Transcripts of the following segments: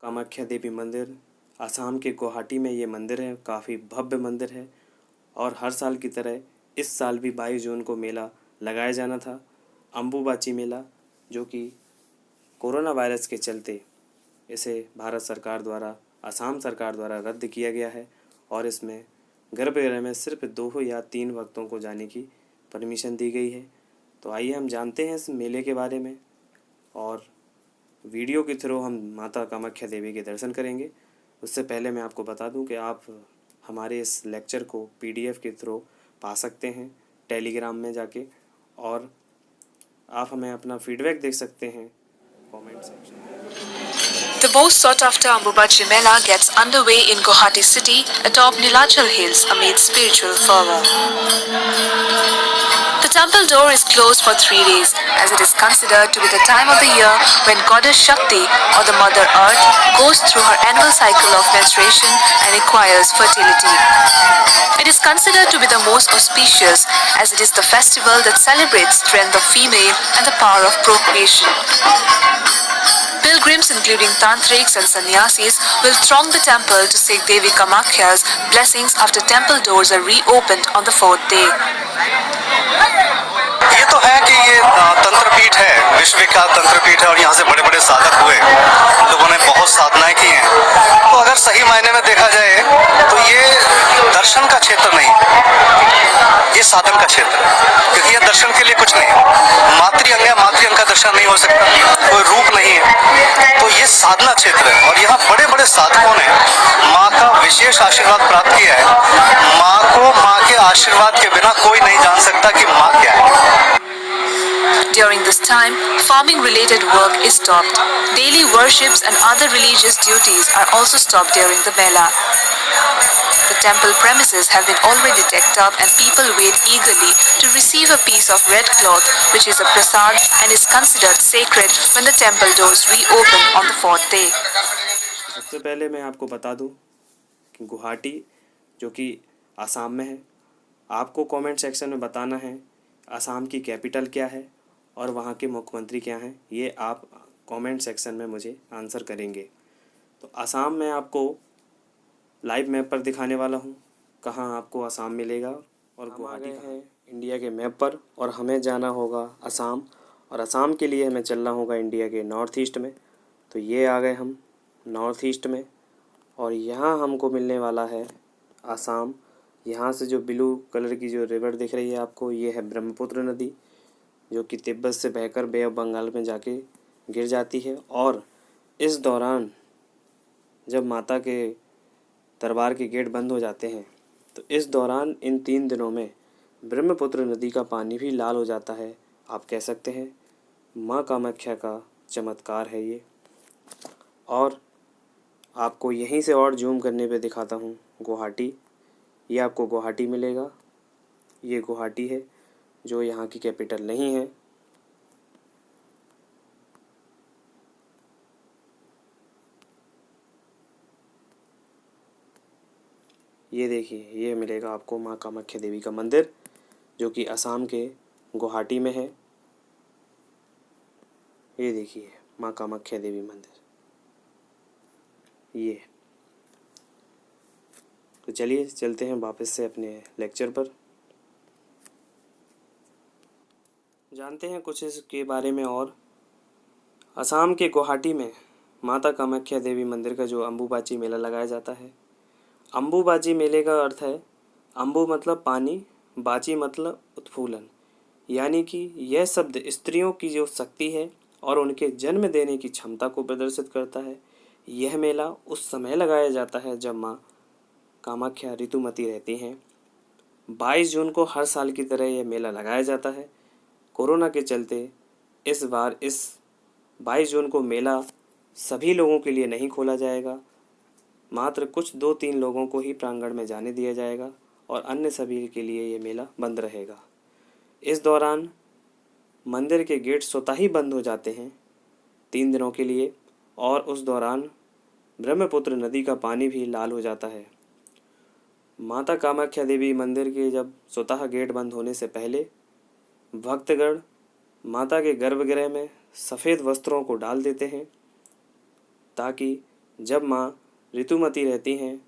कामाख्या देवी मंदिर असम के गुवाहाटी में ये मंदिर है। काफ़ी भव्य मंदिर है और हर साल की तरह इस साल भी 22 जून को मेला लगाया जाना था, अम्बुबाची मेला, जो कि कोरोना वायरस के चलते इसे भारत सरकार द्वारा, असम सरकार द्वारा रद्द किया गया है और इसमें गर्भगृह में सिर्फ 2 या 3 भक्तों को जाने की परमिशन दी गई है। तो आइए हम जानते हैं इस मेले के बारे में और वीडियो के थ्रू हम माता कामाख्या देवी के दर्शन करेंगे। उससे पहले मैं आपको बता दूं कि आप हमारे इस लेक्चर को PDF के थ्रू पा सकते हैं टेलीग्राम में जाके, और आप हमें अपना फीडबैक दे सकते हैं कमेंट सेक्शन में। The most sought-after Ambubachi Mela gets underway in Guwahati city atop Nilachal Hills amid spiritual fervor. The temple door is closed for 3 days as it is considered to be the time of the year when Goddess Shakti or the Mother Earth goes through her annual cycle of menstruation and acquires fertility. It is considered to be the most auspicious as it is the festival that celebrates strength of female and the power of procreation. Pilgrims including tantrics and sannyasis will throng the temple to seek Devi Kamakhya's blessings after temple doors are reopened on the 4th day. ये तो है कि ये तंत्रपीठ है, विश्वविख्यात तंत्रपीठ है और यहाँ से बड़े बड़े साधक हुए, लोगों ने बहुत साधनाएं की हैं। तो अगर सही मायने में देखा जाए तो ये दर्शन का क्षेत्र नहीं, ये साधन का क्षेत्र है, क्योंकि ये दर्शन के लिए कुछ नहीं है। मातृअंग का दर्शन नहीं हो सकता, कोई रूप नहीं है, तो ये साधना क्षेत्र है और यहाँ बड़े बड़े साधकों ने माँ का विशेष आशीर्वाद प्राप्त किया है। माँ के आशीर्वाद के बिना कोई नहीं जान सकता कि माँ क्या है। During this time, farming-related work is stopped. Daily worships and other religious duties are also stopped during the Mela. The temple premises have been already decked up and people wait eagerly to receive a piece of red cloth which is a prasad and is considered sacred when the temple doors reopen on the 4th day. सबसे पहले मैं आपको बता दूं कि गुवाहाटी जो कि असम में है, आपको कमेंट सेक्शन में बताना है असम की कैपिटल क्या है और वहाँ के मुख्यमंत्री क्या हैं। ये आप कमेंट सेक्शन में मुझे आंसर करेंगे। तो असम में आपको लाइव मैप पर दिखाने वाला हूँ कहाँ आपको असम मिलेगा, और गुवाहाटी है इंडिया के मैप पर और हमें जाना होगा असम, और असम के लिए हमें चलना होगा इंडिया के नॉर्थ ईस्ट में। तो ये आ गए हम नॉर्थ ईस्ट में और यहाँ हमको मिलने वाला है असम। यहाँ से जो ब्लू कलर की जो रिवर दिख रही है आपको, ये है ब्रह्मपुत्र नदी, जो कि तिब्बत से बहकर बे ऑफ बंगाल में जाके गिर जाती है। और इस दौरान जब माता के दरबार के गेट बंद हो जाते हैं तो इस दौरान इन 3 दिनों में ब्रह्मपुत्र नदी का पानी भी लाल हो जाता है। आप कह सकते हैं माँ कामाख्या का चमत्कार है ये। और आपको यहीं से और जूम करने पे दिखाता हूँ गुवाहाटी। ये आपको गुवाहाटी मिलेगा, ये गुवाहाटी है जो यहाँ की कैपिटल नहीं है। ये देखिए, ये मिलेगा आपको माँ कामाख्या देवी का मंदिर जो कि असम के गुवाहाटी में है। ये देखिए माँ कामाख्या देवी मंदिर ये। तो चलिए चलते हैं वापस से अपने लेक्चर पर, जानते हैं कुछ इसके बारे में। और असम के गुवाहाटी में माता कामाख्या देवी मंदिर का जो अम्बुबाची मेला लगाया जाता है। अम्बुबाची मेले का अर्थ है, अम्बु मतलब पानी, बाची मतलब उत्फूलन, यानी कि यह शब्द स्त्रियों की जो शक्ति है और उनके जन्म देने की क्षमता को प्रदर्शित करता है। यह मेला उस समय लगाया जाता है जब माँ कामाख्या ऋतुमती रहती हैं। 22 जून को हर साल की तरह यह मेला लगाया जाता है। कोरोना के चलते इस बार इस 22 जून को मेला सभी लोगों के लिए नहीं खोला जाएगा, मात्र कुछ 2-3 लोगों को ही प्रांगण में जाने दिया जाएगा और अन्य सभी के लिए ये मेला बंद रहेगा। इस दौरान मंदिर के गेट स्वतः ही बंद हो जाते हैं 3 दिनों के लिए, और उस दौरान ब्रह्मपुत्र नदी का पानी भी लाल हो जाता है। माता कामाख्या देवी मंदिर के जब स्वतः गेट बंद होने से पहले भक्तगण माता के गर्भगृह में सफ़ेद वस्त्रों को डाल देते हैं ताकि जब माँ ऋतुमती रहती हैं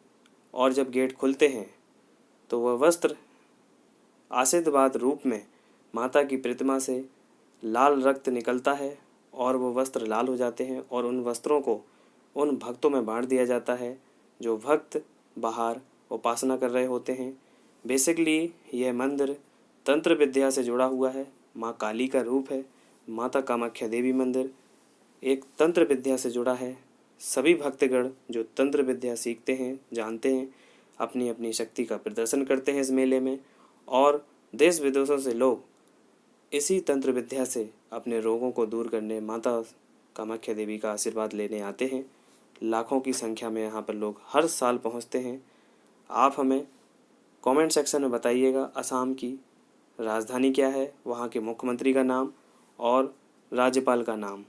और जब गेट खुलते हैं तो वह वस्त्र आशीर्वाद रूप में माता की प्रतिमा से लाल रक्त निकलता है और वो वस्त्र लाल हो जाते हैं और उन वस्त्रों को उन भक्तों में बांट दिया जाता है जो भक्त बाहर उपासना कर रहे होते हैं। बेसिकली यह मंदिर तंत्र विद्या से जुड़ा हुआ है। माँ काली का रूप है। माता कामाख्या देवी मंदिर एक तंत्र विद्या से जुड़ा है। सभी भक्तगण जो तंत्र विद्या सीखते हैं, जानते हैं, अपनी अपनी शक्ति का प्रदर्शन करते हैं इस मेले में और देश विदेशों से लोग इसी तंत्र विद्या से अपने रोगों को दूर करने माता कामाख्या देवी का आशीर्वाद लेने आते हैं। लाखों की संख्या में यहाँ पर लोग हर साल पहुँचते हैं। आप हमें कमेंट सेक्शन में बताइएगा असम की राजधानी क्या है, वहाँ के मुख्यमंत्री का नाम और राज्यपाल का नाम।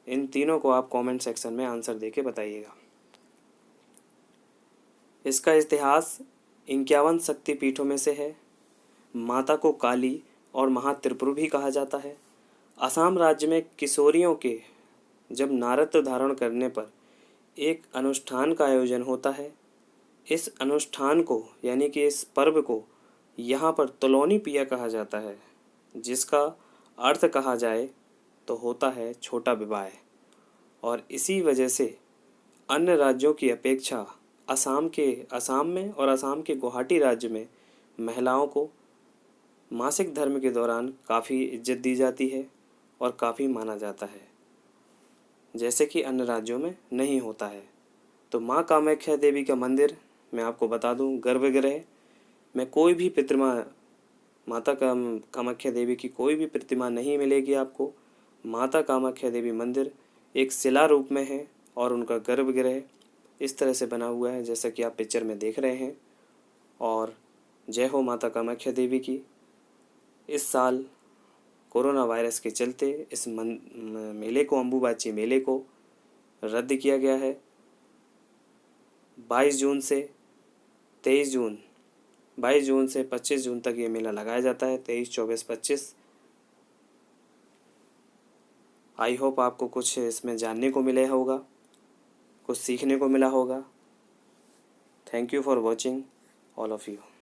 इन तीनों को आप कमेंट सेक्शन में आंसर देके बताइएगा। इसका इतिहास 51 शक्तिपीठों में से है। माता को काली और महात्रिपुर भी कहा जाता है। असम राज्य में किशोरियों के जब नारत्व धारण करने पर एक अनुष्ठान का आयोजन होता है। इस अनुष्ठान को यानी कि इस पर्व को यहाँ पर तुलौनी पिया कहा जाता है, जिसका अर्थ कहा जाए तो होता है छोटा विवाह। और इसी वजह से अन्य राज्यों की अपेक्षा असम में और असम के गुवाहाटी राज्य में महिलाओं को मासिक धर्म के दौरान काफ़ी इज्जत दी जाती है और काफ़ी माना जाता है, जैसे कि अन्य राज्यों में नहीं होता है। तो माँ कामाख्या देवी का मंदिर मैं आपको बता दूं, गर्भगृह में कोई भी प्रतिमा माता कामाख्या देवी की कोई भी प्रतिमा नहीं मिलेगी आपको। माता कामाख्या देवी मंदिर एक शिला रूप में है और उनका गर्भगृह इस तरह से बना हुआ है जैसा कि आप पिक्चर में देख रहे हैं। और जय हो माता कामाख्या देवी की। इस साल कोरोना वायरस के चलते इस मेले को, अम्बुबाची मेले को रद्द किया गया है। 22 जून से 25 जून तक ये मेला लगाया जाता है। 23, 24, 25। आई होप आपको कुछ इसमें जानने को मिला होगा, कुछ सीखने को मिला होगा। Thank you for watching all of you.